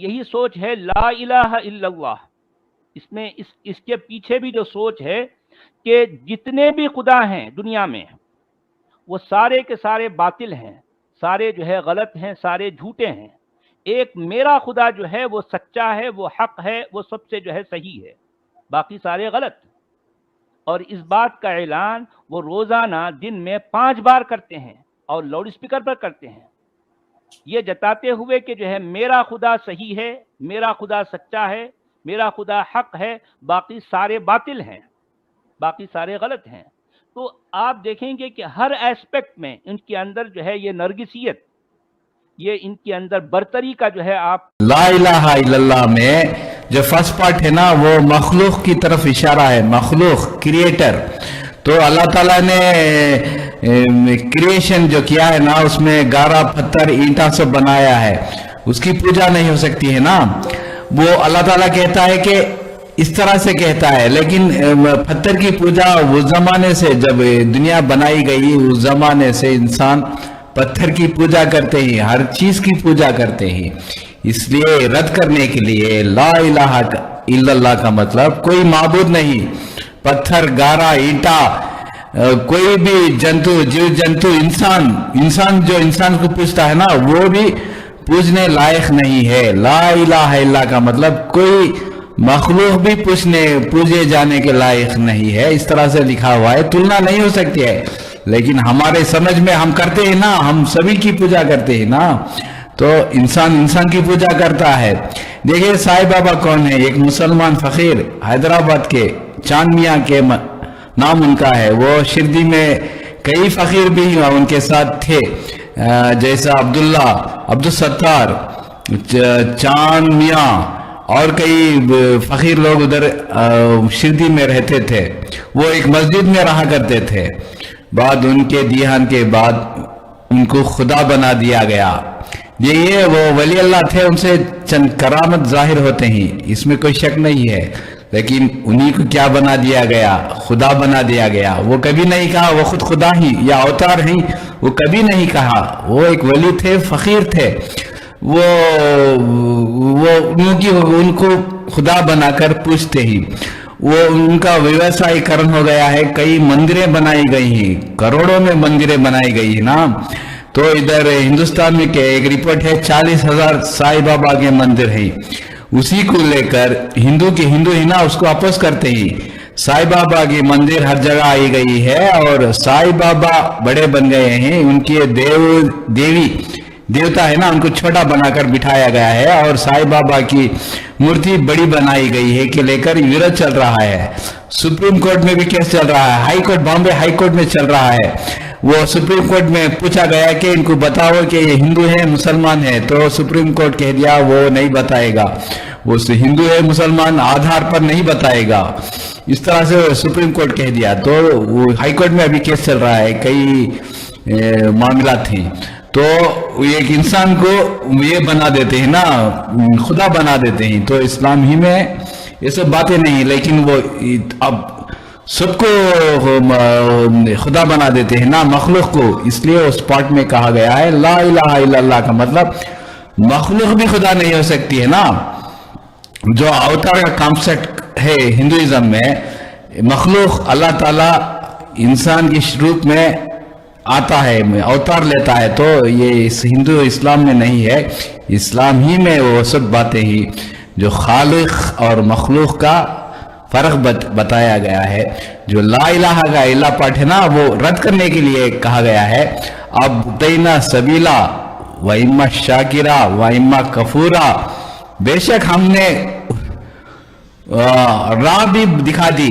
یہی سوچ ہے لا الہ الا اللہ. اس میں اس کے پیچھے بھی جو سوچ ہے کہ جتنے بھی خدا ہیں دنیا میں وہ سارے کے سارے باطل ہیں، سارے جو ہے غلط ہیں، سارے جھوٹے ہیں. ایک میرا خدا جو ہے وہ سچا ہے، وہ حق ہے، وہ سب سے جو ہے صحیح ہے، باقی سارے غلط. اور اس بات کا اعلان وہ روزانہ دن میں 5 بار کرتے ہیں اور لاؤڈ اسپیکر پر کرتے ہیں، یہ جتاتے ہوئے کہ جو ہے میرا خدا صحیح ہے، میرا خدا سچا ہے، میرا خدا حق ہے، باقی سارے باطل ہیں، باقی سارے غلط ہیں. تو آپ دیکھیں گے کہ ہر ایسپیکٹ میں ان کے اندر جو ہے یہ نرگسیت، یہ ان کے اندر برتری کا جو ہے آپ لا الہ الا اللہ میں جو فرسٹ پارٹ ہے نا وہ مخلوق کی طرف اشارہ ہے، مخلوق، کریٹر. تو اللہ تعالیٰ نے کریشن جو کیا ہے نا اس میں گارا، پتھر، اینٹا سب بنایا ہے، اس کی پوجا نہیں ہو سکتی ہے نا. وہ اللہ تعالیٰ کہتا ہے کہ اس طرح سے کہتا ہے، لیکن پتھر کی پوجا اس زمانے سے جب دنیا بنائی گئی اس زمانے سے انسان پتھر کی پوجا کرتے ہی، ہر چیز کی پوجا کرتے ہی. اس لیے رد کرنے کے لیے لا الہ الا اللہ کا مطلب کوئی معبود نہیں، پتھر، گارا، اینٹا، کوئی بھی جنتو، جیو جنتو، انسان جو انسان کو پوجتا ہے نا وہ بھی پوجنے لائق نہیں ہے. لا الہ الا کا مطلب کوئی مخلوق بھی پوجے جانے کے لائق نہیں ہے. اس طرح سے لکھا ہوا ہے، تلنا نہیں ہو سکتی ہے، لیکن ہمارے سمجھ میں ہم کرتے ہیں نا، ہم سبھی کی پوجا کرتے ہیں نا. تو انسان کی پوجا کرتا ہے. دیکھیں سائی بابا کون ہے؟ ایک مسلمان فقیر حیدرآباد کے، چاند میاں کے نام ان کا ہے. وہ شردی میں کئی فقیر بھی ان کے ساتھ تھے، جیسا عبداللہ، عبدالستار، چاند میاں اور کئی فقیر لوگ ادھر شردی میں رہتے تھے. وہ ایک مسجد میں رہا کرتے تھے. بعد ان کے دیہان کے بعد ان کو خدا بنا دیا گیا. یہ وہ ولی اللہ تھے، ان سے چند کرامت ظاہر ہوتے ہیں، اس میں کوئی شک نہیں ہے، لیکن انہی کو کیا بنا دیا گیا؟ خدا بنا دیا گیا. وہ کبھی نہیں کہا وہ خود خدا ہی یا اوتار ہیں، وہ کبھی نہیں کہا. وہ ایک ولی تھے، فقیر تھے. وہ ان کو خدا بنا کر پوچھتے ہی. وہ ان کا ویوسائی کرن ہو گیا ہے. کئی مندریں بنائی گئی ہیں، کروڑوں میں مندریں بنائی گئی ہیں نا. تو ادھر ہندوستان میں ایک رپورٹ ہے 40,000 سائی بابا کے مندر ہیں. اسی کو لے کر ہندو ہی نا اس کو اپوز کرتے ہی. سائی بابا کی مندر ہر جگہ آئی گئی ہے اور سائی بابا بڑے بن گئے ہیں. ان کی دیوتا ہے نا ان کو چھوٹا بنا کر بٹھایا گیا ہے، اور سائی بابا کی مورتی بڑی بنائی گئی ہے کہ لے کر ویروت چل رہا ہے. سپریم کورٹ میں بھی کیس چل رہا ہے، high court, Bombay high court میں چل رہا ہے. وہ سپریم کورٹ میں پوچھا گیا کہ ان کو بتاؤ کہ یہ ہندو ہے مسلمان ہے، تو سپریم کورٹ کہہ دیا وہ نہیں بتائے گا. وہ ہندو ہے مسلمان آدھار پر نہیں بتائے گا، اس طرح سے سپریم کورٹ کہہ دیا. تو وہ ہائی کورٹ میں ابھی کیس چل رہا ہے، کئی معاملات ہیں. تو ایک انسان کو یہ بنا دیتے ہیں نا، خدا بنا دیتے ہیں. تو اسلام ہی میں یہ سب باتیں نہیں، لیکن وہ اب سب کو خدا بنا دیتے ہیں نا، مخلوق کو. اس لیے اس پارٹ میں کہا گیا ہے لا الہ الا اللہ کا مطلب مخلوق بھی خدا نہیں ہو سکتی ہے نا. جو اوتار کا کانسیپٹ ہے ہندوازم میں، مخلوق اللہ تعالیٰ انسان کی روپ میں آتا ہے، اوتار لیتا ہے. تو یہ ہندو اسلام میں نہیں ہے. اسلام ہی میں وہ سب باتیں ہی جو خالق اور مخلوق کا فرق بتایا گیا ہے. جو لا الہ کا الا پارٹ ہے نا وہ رد کرنے کے لیے کہا گیا ہے. اب دینا سبیلا و اما شاکرا و اما کفورا، بے شک ہم نے راہ بھی دکھا دی.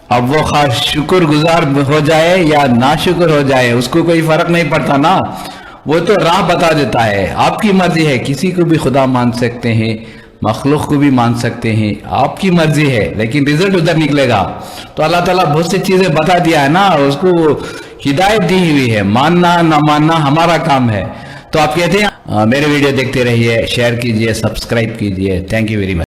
اب وہ خاص شکر گزار ہو جائے یا ناشکر ہو جائے اس کو کوئی فرق نہیں پڑتا نا، وہ تو راہ بتا دیتا ہے. آپ کی مرضی ہے، کسی کو بھی خدا مان سکتے ہیں، مخلوق کو بھی مان سکتے ہیں، آپ کی مرضی ہے، لیکن رزلٹ ادھر نکلے گا. تو اللہ تعالیٰ بہت سی چیزیں بتا دیا ہے نا، اس کو ہدایت دی ہوئی ہے. ماننا نہ ماننا ہمارا کام ہے. تو آپ کہتے ہیں میرے ویڈیو دیکھتے رہیے، شیئر کیجئے، سبسکرائب کیجئے. Thank you very much.